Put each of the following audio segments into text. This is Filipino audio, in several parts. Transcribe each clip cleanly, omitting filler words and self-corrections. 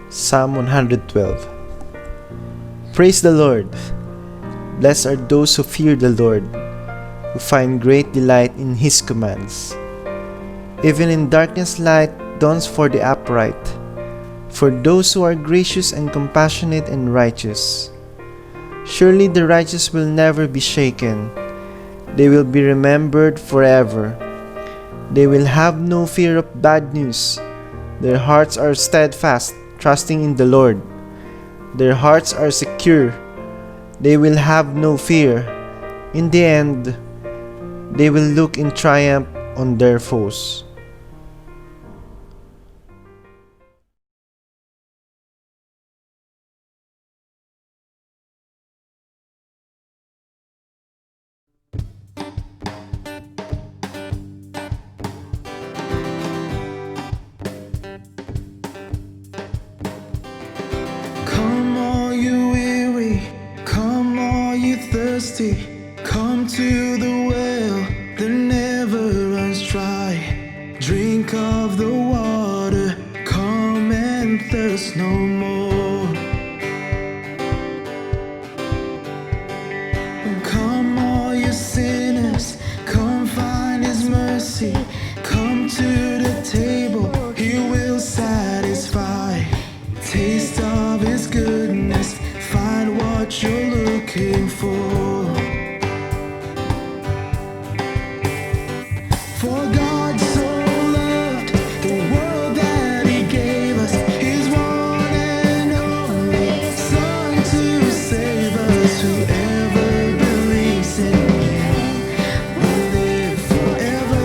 Psalm 112. Praise the Lord! Blessed are those who fear the Lord, who find great delight in His commands. Even in darkness light dawns for the upright, for those who are gracious and compassionate and righteous. Surely the righteous will never be shaken. They will be remembered forever. They will have no fear of bad news. Their hearts are steadfast, trusting in the Lord. Their hearts are secure. They will have no fear. In the end, they will look in triumph on their foes. Come all you weary, come all you thirsty, come to the well that never runs dry. Drink of the water, come and thirst no more. Come all you sinners, come find His mercy, come to the table, He will satisfy. Taste of His goodness, find what you're looking for. For God so loved the world that He gave us His one and only Son to save us. Whoever believes in Him will live forever.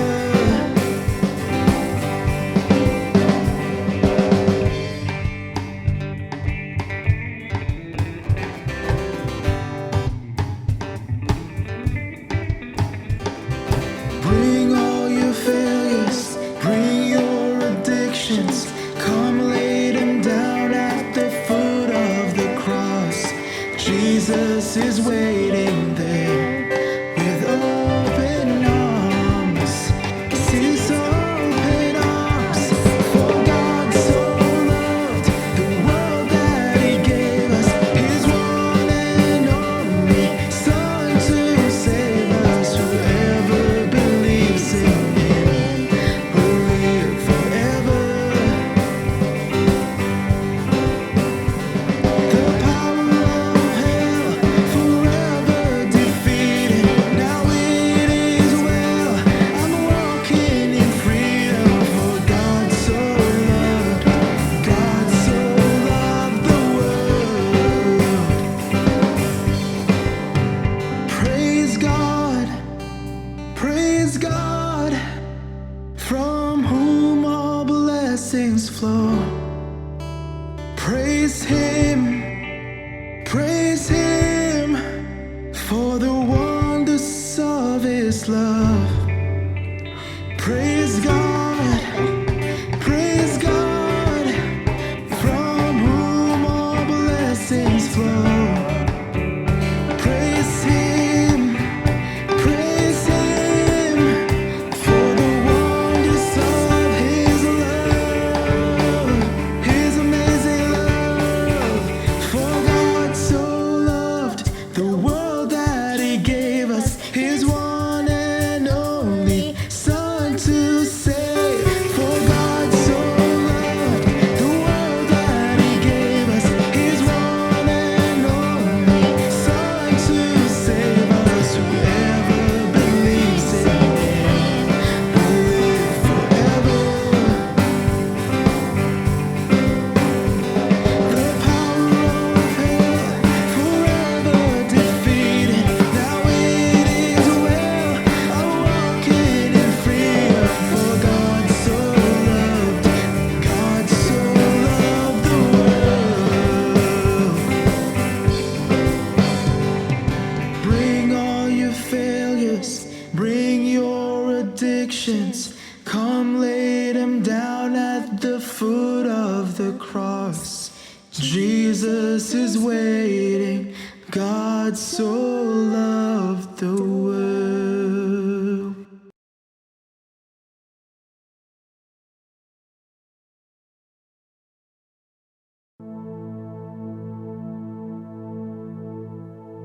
Bring all your failures, bring your addictions, come lay them down at the foot of the cross. Jesus is waiting there with open arms. His open arms. For God so loved the world that He gave us His one and only Son to save us. Whoever believes in Him will live forever. The power of hell forever defeated. Now it is well. I'm walking in freedom. For God so loved the world. Praise God, from whom all blessings flow. Praise Him, for the wonders of His love. Praise God, from whom all blessings flow. Praise Him, for the wonders of His love, His amazing love. For God so loved the world that He gave us His one and only Son to save. For God so loved the world that He gave us His one and only Son to save us. Whoever believes in Him will live forever. The power of hell forever defeated. Now it is well. I'm walking in freedom. For God so loved the world. Bring all your failures, bring your addictions, come lay them down at the foot of the cross. Jesus is waiting. God so loved the world.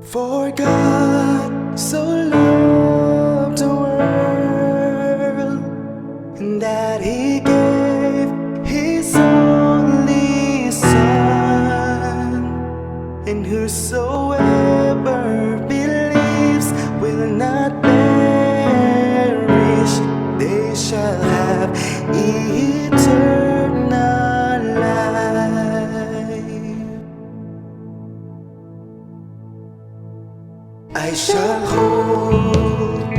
For God so loved the world, and that He gave His only Son, and whosoever believes will not perish, they shall have eternal life. I shall hold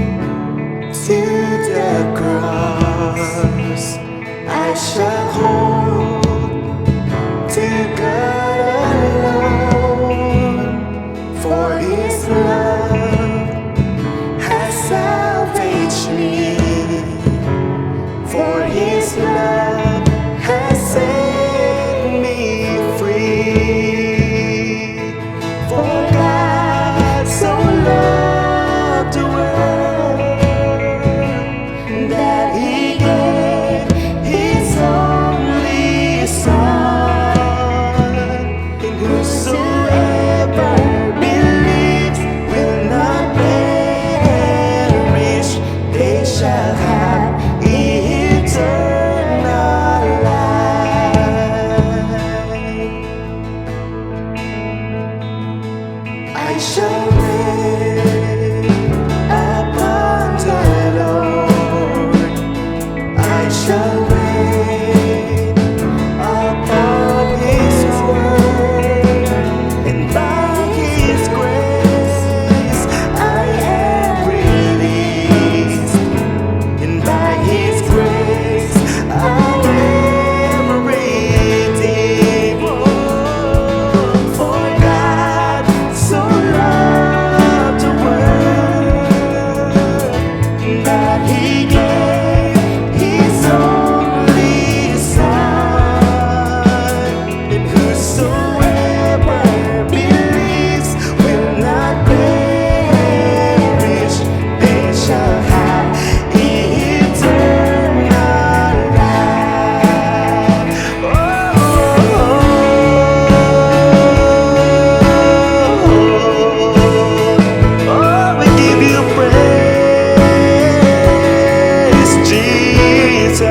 to the cross. I shall hold to God alone, for His love has salvaged me, for His love has set me free. For God so loved the world that He gave His only Son, and whosoever believes will not perish, they shall have eternal life. I shall wait upon the Lord. I shall wait upon His word, and by His grace I am released, and by His grace I am redeemed. For God so loved the world that He gave His only Son, and whosoever believes will not perish, they shall have eternal life. Oh, we give you praise, Jesus.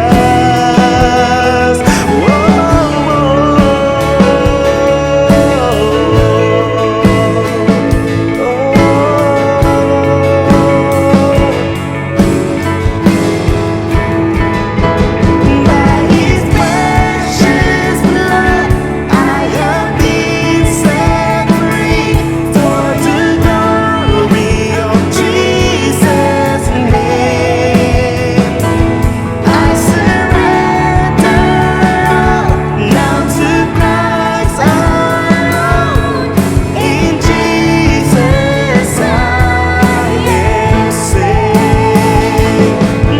By His precious blood I have been set free, for the glory of Jesus' name. I surrender all now to Christ alone. In Jesus I am saved.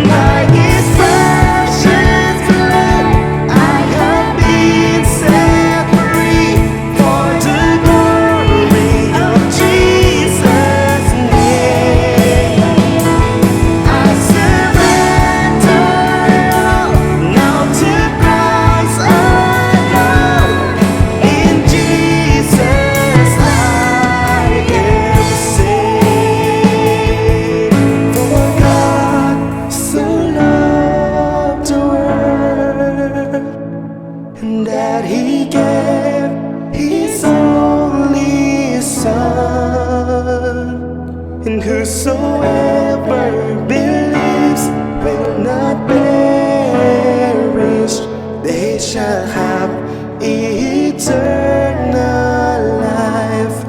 By His precious blood I have been set free, for the glory of Jesus' name. I surrender all now to Christ alone. In Jesus I am saved. For God so loved the world, and that He gave His only Son, and whosoever believes will not perish, they shall have eternal life.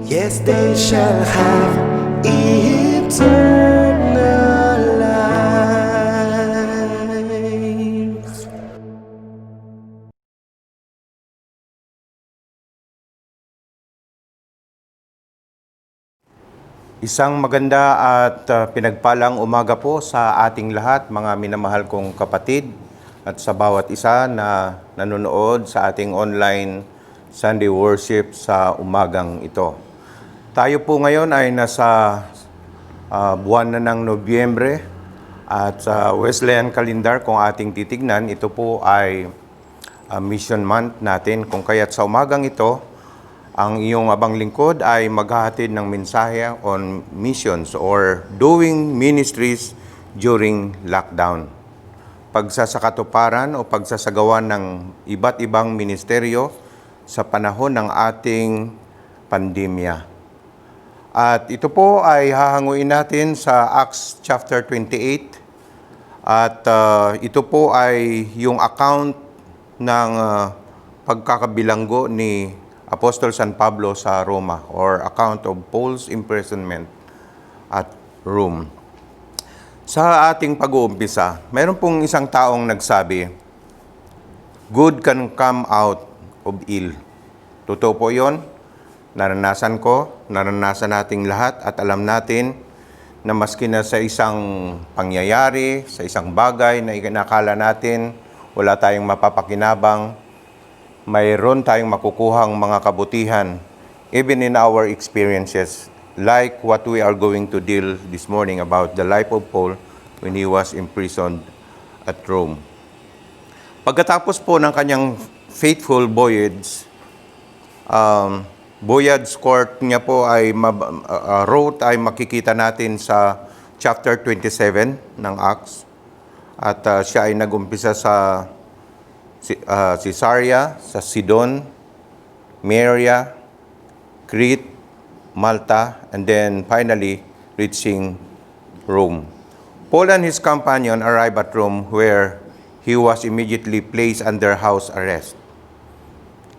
Yes, they shall have eternal life. Isang maganda at pinagpalang umaga po sa ating lahat, mga minamahal kong kapatid, at sa bawat isa na nanonood sa ating online Sunday worship sa umagang ito. Tayo po ngayon ay nasa buwan na ng Nobyembre, at sa Wesleyan calendar kung ating titignan, ito po ay mission month natin. Kung kaya't sa umagang ito Ang iyong abang lingkod ay maghahatid ng mensahe on missions or doing ministries during lockdown. Pagsasakatuparan o pagsasagawa ng iba't ibang ministeryo sa panahon ng ating pandemya. At ito po ay hahanguin natin sa Acts chapter 28. At ito po ay yung account ng pagkakabilanggo ni Apostol San Pablo sa Roma, or account of Paul's imprisonment at Rome. Sa ating pag-uumpisa, mayroon pong isang taong nagsabi, "Good can come out of ill." Totoo po yun. Naranasan ko, naranasan nating lahat, at alam natin na maski na sa isang pangyayari, sa isang bagay na ikinakala natin, wala tayong mapapakinabang, mayroon tayong makukuhang mga kabutihan, even in our experiences, like what we are going to deal this morning about the life of Paul when he was imprisoned at Rome. Pagkatapos po ng kanyang faithful voyage court niya po ay wrote ay makikita natin sa chapter 27 ng Acts. At siya ay nagumpisa sa Caesarea, sa Sidon, Myria, Crete, Malta, and then finally reaching Rome. Paul and his companion arrived at Rome, where he was immediately placed under house arrest.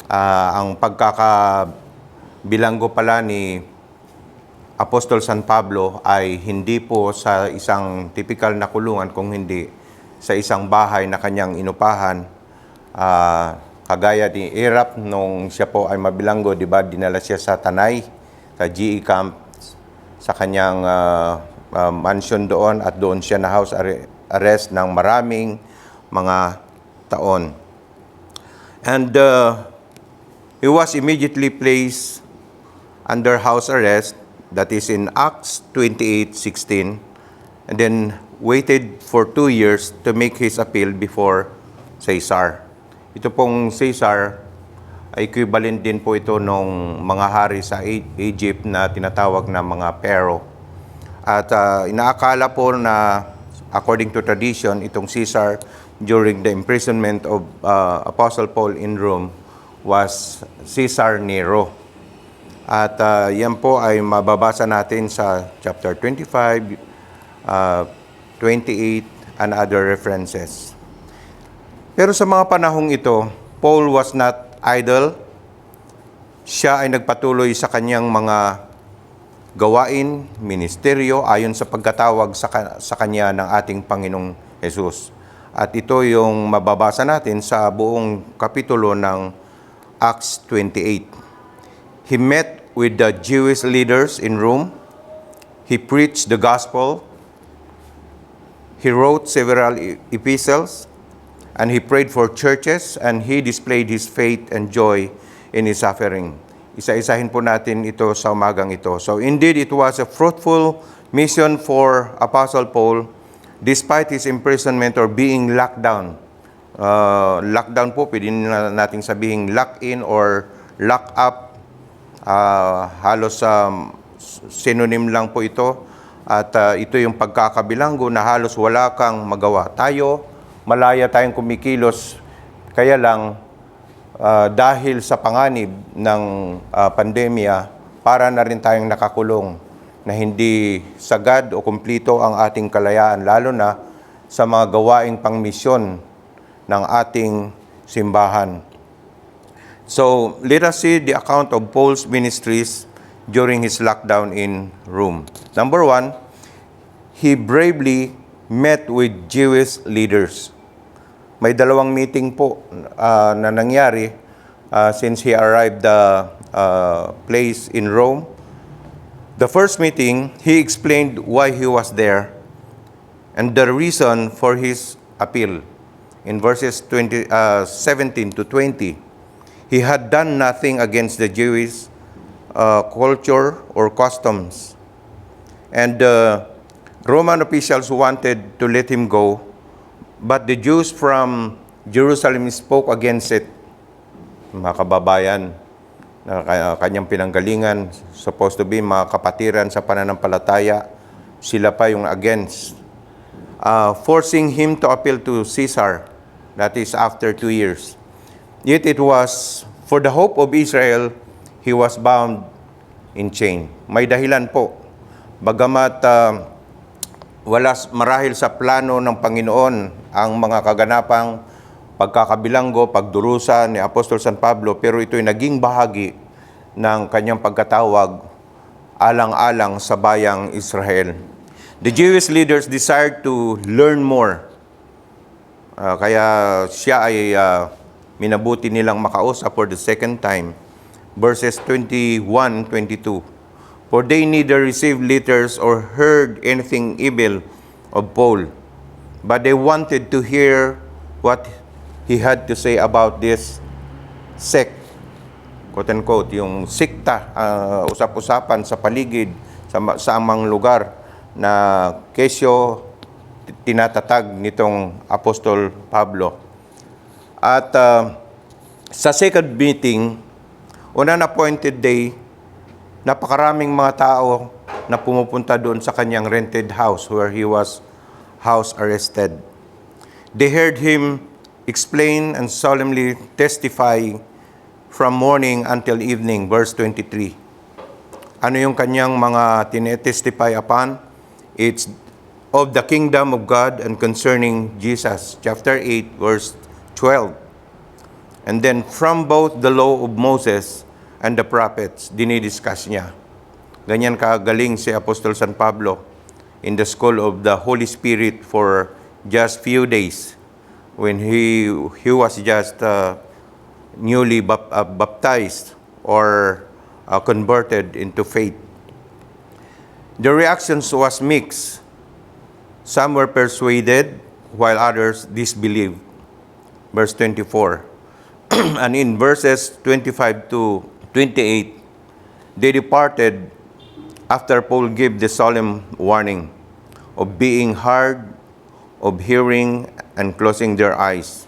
Ang pagkakabilanggo pala ni Apostol San Pablo ay hindi po sa isang typical na kulungan, kung hindi sa isang bahay na kanyang inupahan, kagaya ni Irap nung siya po ay mabilanggo, di ba? Dinala siya sa Tanay, sa GE camp, sa kanyang mansion doon, at doon siya na house arrest ng maraming mga taon. And he was immediately placed under house arrest, that is in Acts 28:16, and then waited for 2 years to make his appeal before Caesar. Ito pong Caesar, equivalent din po ito nung mga hari sa Egypt na tinatawag na mga Pharaoh. At inaakala po na, according to tradition, itong Caesar during the imprisonment of Apostle Paul in Rome was Caesar Nero. At yan po ay mababasa natin sa chapter 25, 28, and other references. Pero sa mga panahong ito, Paul was not idle. Siya ay nagpatuloy sa kanyang mga gawain, ministeryo, ayon sa pagkatawag sa kanya ng ating Panginoong Jesus. At ito yung mababasa natin sa buong kapitulo ng Acts 28. He met with the Jewish leaders in Rome. He preached the gospel. He wrote several epistles, and he prayed for churches, and he displayed his faith and joy in his suffering. Isa-isahin po natin ito sa umagang ito. So indeed, it was a fruitful mission for Apostle Paul despite his imprisonment or being locked down. Lockdown po, pwede natin sabihin lock-in or lock-up. Halos synonym lang po ito. At ito yung pagkakabilanggo na halos wala kang magawa. Tayo, malaya tayong kumikilos, kaya lang dahil sa panganib ng pandemya, para na rin tayong nakakulong na hindi sagad o kumplito ang ating kalayaan, lalo na sa mga gawaing pangmisyon ng ating simbahan. So, let us see the account of Paul's ministries during his lockdown in Rome. Number 1, he bravely met with Jewish leaders. May dalawang meeting po na nangyari since he arrived the place in Rome. The first meeting, he explained why he was there and the reason for his appeal. In verses 17 to 20, he had done nothing against the Jewish culture or customs. And Roman officials wanted to let him go, but the Jews from Jerusalem spoke against it. Mga kababayan, na kanyang pinanggalingan, supposed to be mga kapatiran sa pananampalataya, sila pa yung against, forcing him to appeal to Caesar, that is after 2 years. Yet it was for the hope of Israel, he was bound in chain. May dahilan po. Bagamat wala marahil sa plano ng Panginoon ang mga kaganapang pagkakabilanggo, pagdurusa ni Apostol San Pablo, pero ito'y naging bahagi ng kanyang pagkatawag alang-alang sa bayang Israel. The Jewish leaders desired to learn more. Kaya siya ay minabuti nilang makausap for the second time. Verses 21-22. For they neither received letters or heard anything evil of Paul, but they wanted to hear what he had to say about this sect, quote-unquote, yung sikta, usap-usapan sa paligid, sa amang lugar na kesyo tinatatag nitong Apostol Pablo. At sa second meeting, on an appointed day, napakaraming mga tao na pumupunta doon sa kanyang rented house where he was house arrested. They heard him explain and solemnly testify from morning until evening, verse 23. Ano yung kanyang mga tinetestify upon? It's of the kingdom of God and concerning Jesus, chapter 8, verse 12. And then from both the law of Moses and the prophets, dinidiscuss niya. Ganyan kagaling si Apostol San Pablo in the school of the Holy Spirit for just few days when he was just newly baptized or converted into faith. The reactions was mixed. Some were persuaded, while others disbelieved. Verse 24. And in verses 25 to 28, they departed after Paul gave the solemn warning of being hard, of hearing, and closing their eyes.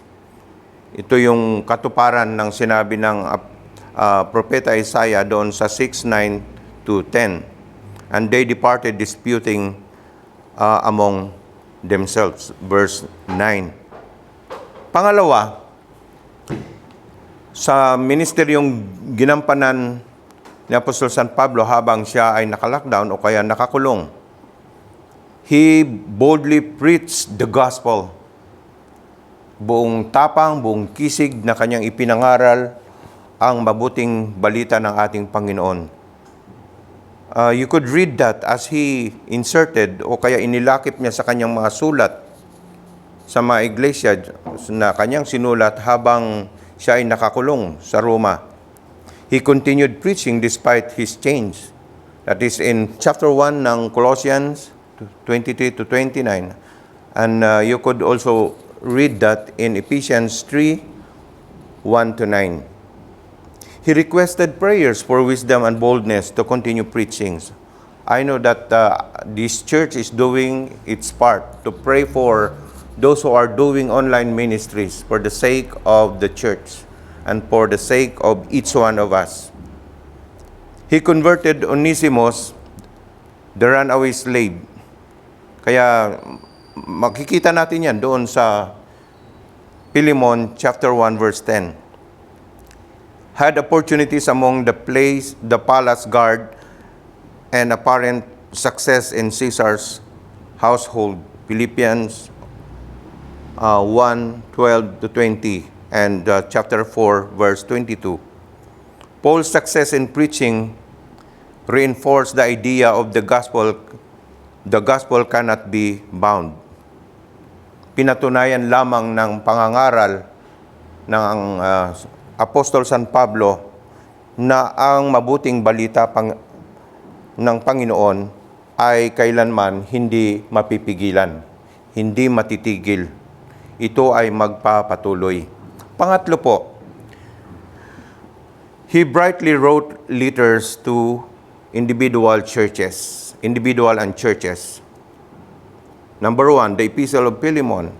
Ito yung katuparan ng sinabi ng Propeta Isaiah doon sa 6:9 to 10. And they departed disputing among themselves. Verse 9. Pangalawa, sa ministeryong ginampanan ni Apostol San Pablo habang siya ay naka-lockdown o kaya nakakulong, he boldly preached the gospel. Buong tapang, buong kisig na kanyang ipinangaral ang mabuting balita ng ating Panginoon. You could read that as he inserted o kaya inilakip niya sa kanyang mga sulat sa mga iglesia na kanyang sinulat habang siya ay nakakulong sa Roma. He continued preaching despite his chains. That is in chapter 1 ng Colossians 23 to 29. And you could also read that in Ephesians 3, 1 to 9. He requested prayers for wisdom and boldness to continue preaching. I know that this church is doing its part to pray for those who are doing online ministries for the sake of the church and for the sake of each one of us. He converted Onesimus, the runaway slave. Kaya makikita natin yan doon sa Philemon chapter 1 verse 10. Had opportunities among the palace guard and apparent success in Caesar's household. Philippians 1:12 to 20 and chapter 4 verse 22. Paul's success in preaching reinforced the idea of the gospel cannot be bound. Pinatunayan lamang ng pangangaral ng Apostol San Pablo na ang mabuting balita ng Panginoon ay kailanman hindi mapipigilan, hindi matitigil. Ito ay magpapatuloy. Pangatlo po, he brightly wrote letters to individual and churches. Number 1, the Epistle of Philemon.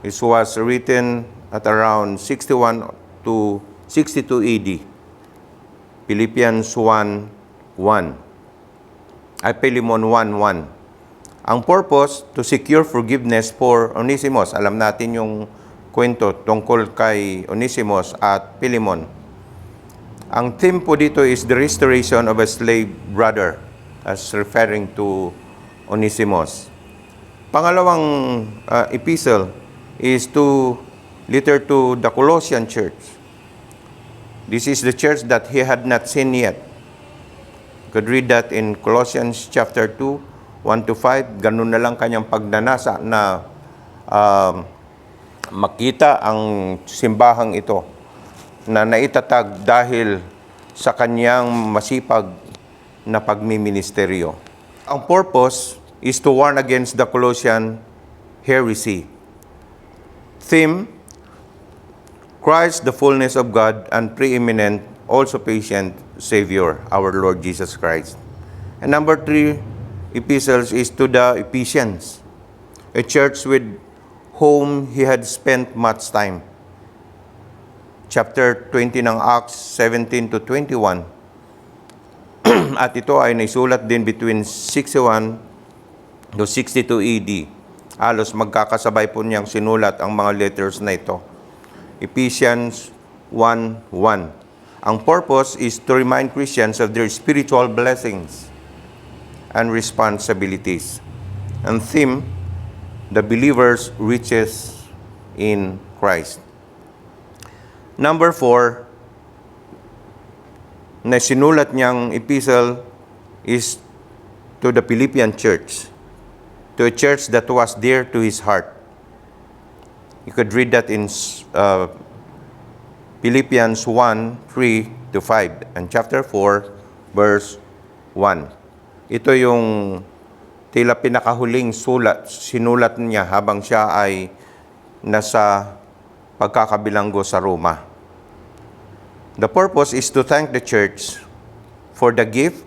This was written at around 61 to 62 AD. Philippians 1:1. Philemon 1:1. Ang purpose, to secure forgiveness for Onesimus. Alam natin yung kwento tungkol kay Onesimus at Philemon. Ang theme po dito is the restoration of a slave brother, as referring to Onesimus. Pangalawang epistle is letter to the Colossian church. This is the church that he had not seen yet. You could read that in Colossians chapter 2, 1-5. Ganun na lang kanyang pagnanasa na makita ang simbahang ito na naitatag dahil sa kanyang masipag na pagmiministeryo. Ang purpose is to warn against the Colossian heresy. Theme, Christ, the fullness of God, and preeminent, also patient Savior, our Lord Jesus Christ. And number 3 epistles is to the Ephesians, a church with whom he had spent much time. Chapter 20 ng Acts 17-21. At ito ay naisulat din between 61 to 62 AD. Halos magkakasabay po niyang sinulat ang mga letters na ito. Ephesians 1:1. Ang purpose is to remind Christians of their spiritual blessings and responsibilities. And theme, the believer's riches in Christ. Number 4, na sinulat niyang epistle is to the Philippian church, to a church that was dear to his heart. You could read that in Philippians 1:3-5 and chapter 4, verse 1. Ito yung tila pinakahuling sinulat niya habang siya ay nasa pagkakabilanggo sa Roma. The purpose is to thank the church for the gift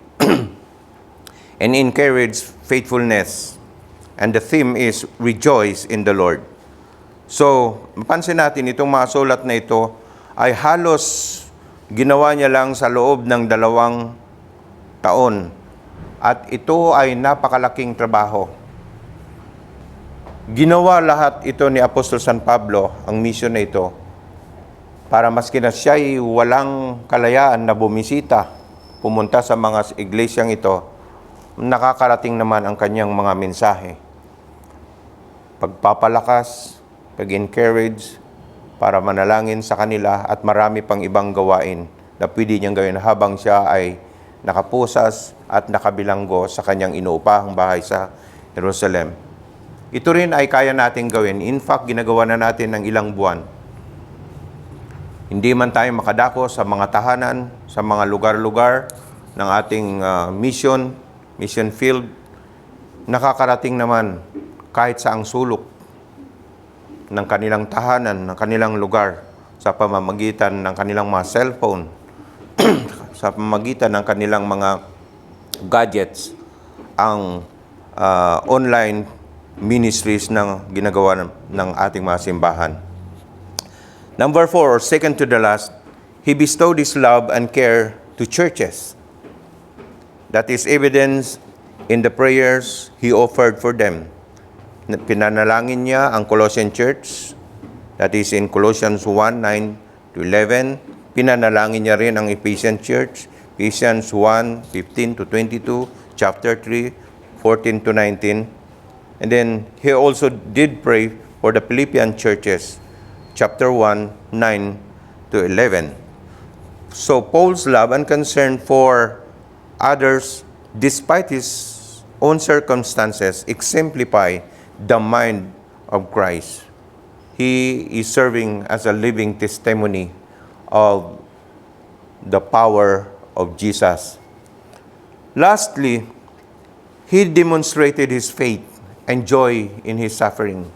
and encourage faithfulness. And the theme is rejoice in the Lord. So, mapansin natin itong mga sulat na ito ay halos ginawa niya lang sa loob ng 2 taon. At ito ay napakalaking trabaho. Ginawa lahat ito ni Apostol San Pablo, ang mission na ito, para maski na siya ay walang kalayaan na bumisita, pumunta sa mga iglesyang ito, nakakarating naman ang kanyang mga mensahe. Pagpapalakas, pag-encourage, para manalangin sa kanila at marami pang ibang gawain na pwede niyang gawin habang siya ay nakapusas at nakabilanggo sa kanyang inuupahang bahay sa Jerusalem. Ito rin ay kaya nating gawin. In fact, ginagawa na natin ng ilang buwan. Hindi man tayo makadako sa mga tahanan, sa mga lugar-lugar ng ating mission field, nakakarating naman kahit saang sulok ng kanilang tahanan, ng kanilang lugar, sa pamamagitan ng kanilang mga cellphone, sa pamamagitan ng kanilang mga gadgets, ang online ministries na ginagawa ng ating mga simbahan. Number 4, or second to the last, he bestowed his love and care to churches. That is evidence in the prayers he offered for them. Pinanalangin niya ang Colossian church, that is in Colossians 1:9-11. Pinanalangin niya rin ang Ephesian church, Ephesians 1:15-22, chapter 3, 14-19. And then, he also did pray for the Philippian churches, chapter 1, 9-11. So, Paul's love and concern for others, despite his own circumstances, exemplify the mind of Christ. He is serving as a living testimony of the power of Jesus. Lastly, he demonstrated his faith and joy in his suffering.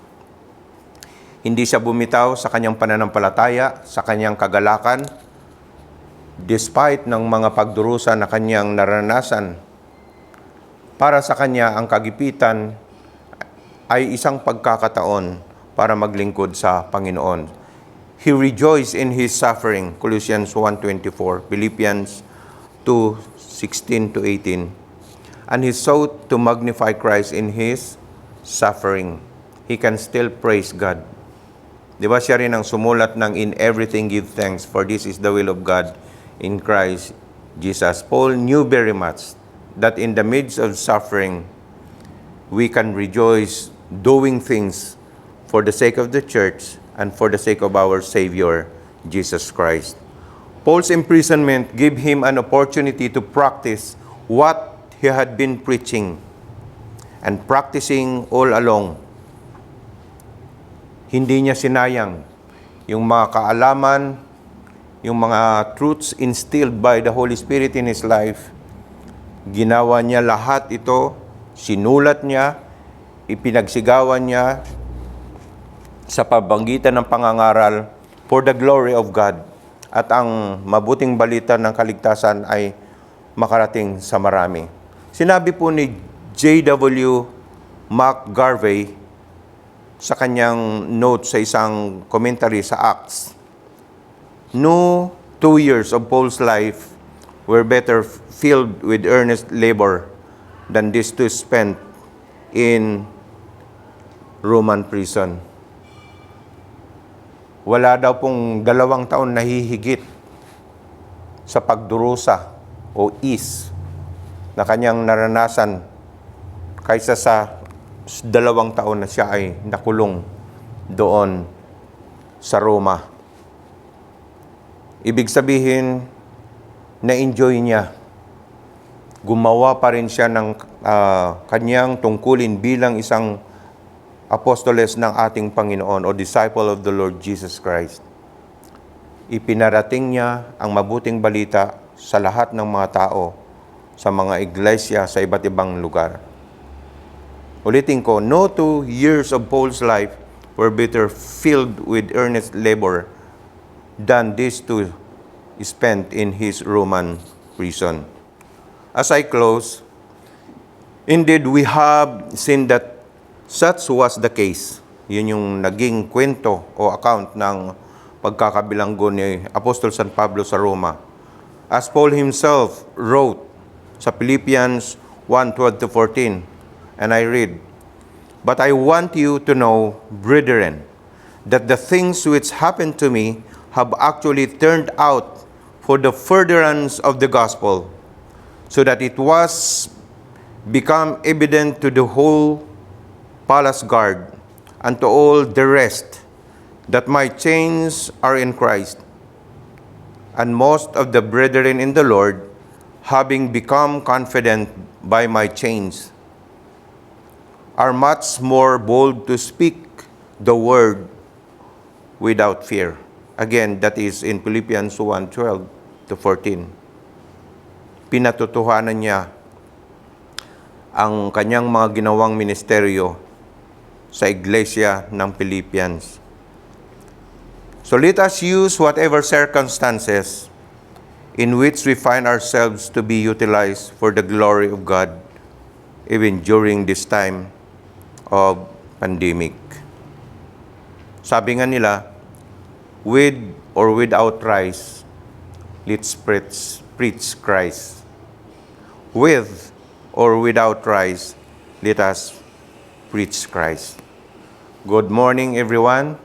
Hindi siya bumitaw sa kanyang pananampalataya, sa kanyang kagalakan, despite ng mga pagdurusa na kanyang naranasan. Para sa kanya, ang kagipitan ay isang pagkakataon para maglingkod sa Panginoon. He rejoiced in his suffering, Colossians 1:24, Philippians 2:16 to 18. And he sought to magnify Christ in his suffering. He can still praise God. Di ba siya rin ang sumulat ng in everything give thanks, for this is the will of God in Christ Jesus. Paul knew very much that in the midst of suffering, we can rejoice doing things for the sake of the church and for the sake of our Savior, Jesus Christ. Paul's imprisonment gave him an opportunity to practice what he had been preaching and practicing all along. Hindi niya sinayang yung mga kaalaman, yung mga truths instilled by the Holy Spirit in his life. Ginawa niya lahat ito, sinulat niya, ipinagsigawan niya sa pamamagitan ng pangangaral for the glory of God. At ang mabuting balita ng kaligtasan ay makarating sa marami. Sinabi po ni J.W. McGarvey sa kanyang note sa isang commentary sa Acts, no 2 years of Paul's life were better filled with earnest labor than this to spend in Roman prison. Wala daw pong 2 taon na hihigit sa pagdurusa o na kanyang naranasan kaysa sa 2 taon na siya ay nakulong doon sa Roma. Ibig sabihin, na-enjoy niya. Gumawa pa rin siya ng kanyang tungkulin bilang isang apostoles ng ating Panginoon o disciple of the Lord Jesus Christ. Ipinarating niya ang mabuting balita sa lahat ng mga tao, sa mga iglesia sa iba't ibang lugar. Ulitin ko, no 2 years of Paul's life were better filled with earnest labor than this to spent in his Roman prison. As I close, indeed we have seen that such was the case. Yun yung naging kwento o account ng pagkakabilanggo ni Apostol San Pablo sa Roma. As Paul himself wrote sa Philippians 1:12-14, and I read, "But I want you to know, brethren, that the things which happened to me have actually turned out for the furtherance of the gospel, so that it was become evident to the whole palace guard and to all the rest that my chains are in Christ. And most of the brethren in the Lord, having become confident by my chains, are much more bold to speak the word without fear." Again, that is in Philippians 1:12-14. Pinatutuhanan niya ang kanyang mga ginawang ministeryo sa iglesia ng Philippians. So let us use whatever circumstances in which we find ourselves to be utilized for the glory of God, even during this time of pandemic. Sabi nga nila, with or without rice, let's preach Christ. With or without rice, let us preach Christ. Good morning, everyone.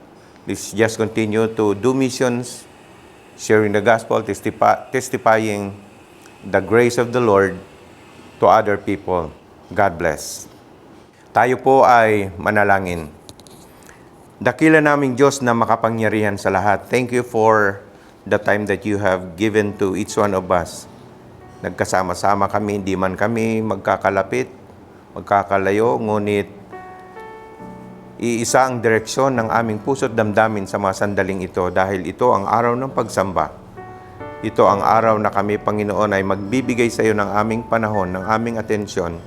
Let's just continue to do missions, sharing the gospel, testifying the grace of the Lord to other people. God bless. Tayo po ay manalangin. Dakila naming Diyos na makapangyarihan sa lahat, thank you for the time that you have given to each one of us. Nagkasama-sama kami, hindi man kami magkakalapit, magkakalayo, ngunit iisa ang direksyon ng aming puso't damdamin sa mga sandaling ito dahil ito ang araw ng pagsamba. Ito ang araw na kami, Panginoon, ay magbibigay sa iyo ng aming panahon, ng aming atensyon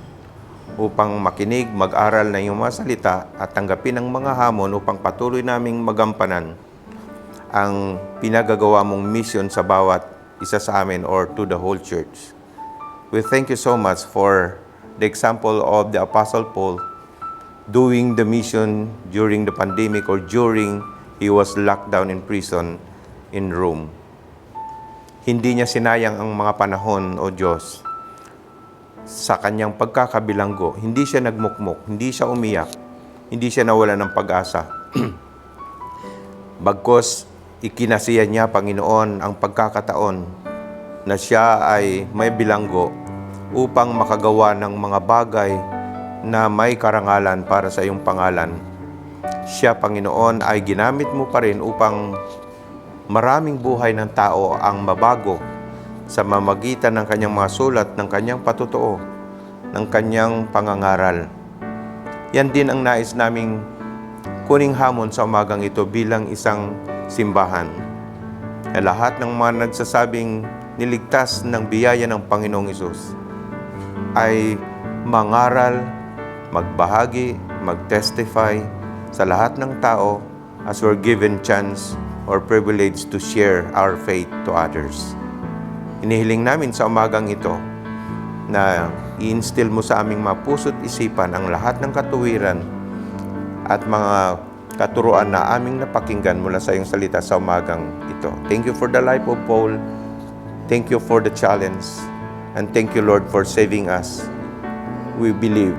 upang makinig, mag-aral na iyong mga salita at tanggapin ang mga hamon upang patuloy naming magampanan ang pinagagawa mong mission sa bawat isa sa amin or to the whole church. We thank you so much for the example of the Apostle Paul doing the mission during the pandemic or during he was locked down in prison in Rome. Hindi niya sinayang ang mga panahon, O Diyos, sa kanyang pagkakabilanggo. Hindi siya nagmukmok, hindi siya umiyak, hindi siya nawala ng pag-asa. Bagkus, ikinasiya niya, Panginoon, ang pagkakataon na siya ay may bilanggo upang makagawa ng mga bagay na may karangalan para sa iyong pangalan. Siya, Panginoon, ay ginamit mo pa rin upang maraming buhay ng tao ang mabago sa mamagitan ng kanyang mga sulat, ng kanyang patutuo, ng kanyang pangangaral. Yan din ang nais naming kuning hamon sa umagang ito bilang isang simbahan. Na lahat ng mga nagsasabing niligtas ng biyaya ng Panginoong Hesus ay mangaral, magbahagi, mag-testify sa lahat ng tao as we're given chance or privilege to share our faith to others. Inihiling namin sa umagang ito na i-instill mo sa aming mga puso't isipan ang lahat ng katuwiran at mga katuruan na aming napakinggan mula sa iyong salita sa umagang ito. Thank you for the life of Paul. Thank you for the challenge. And thank you, Lord, for saving us. We believe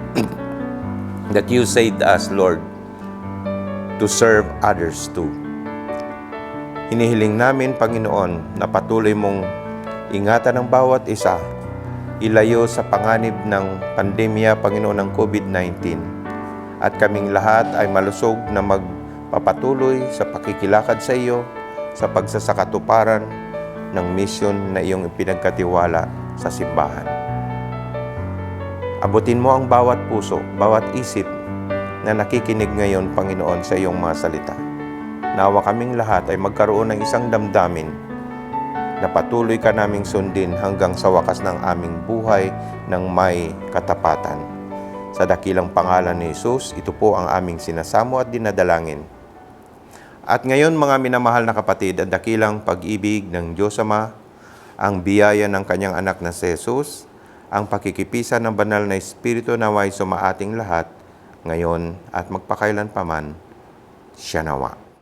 that you saved us, Lord, to serve others too. Hinihiling namin, Panginoon, na patuloy mong ingatan ang bawat isa, ilayo sa panganib ng pandemya, Panginoon, ng COVID-19. At kaming lahat ay malusog na magpapatuloy sa pakikilakad sa iyo, sa pagsasakatuparan ng misyon na iyong ipinagkatiwala sa simbahan. Abutin mo ang bawat puso, bawat isip na nakikinig ngayon, Panginoon, sa iyong mga salita. Nawa kaming lahat ay magkaroon ng isang damdamin na patuloy ka naming sundin hanggang sa wakas ng aming buhay ng may katapatan. Sa dakilang pangalan ni Jesus, ito po ang aming sinasamo at dinadalangin. At ngayon, mga minamahal na kapatid, ang dakilang pag-ibig ng Diyos Ama, ang biyaya ng kanyang anak na si Jesus, ang pakikipisan ng banal na Espiritu naway sumaating lahat, ngayon at magpakailanpaman, siya nawa.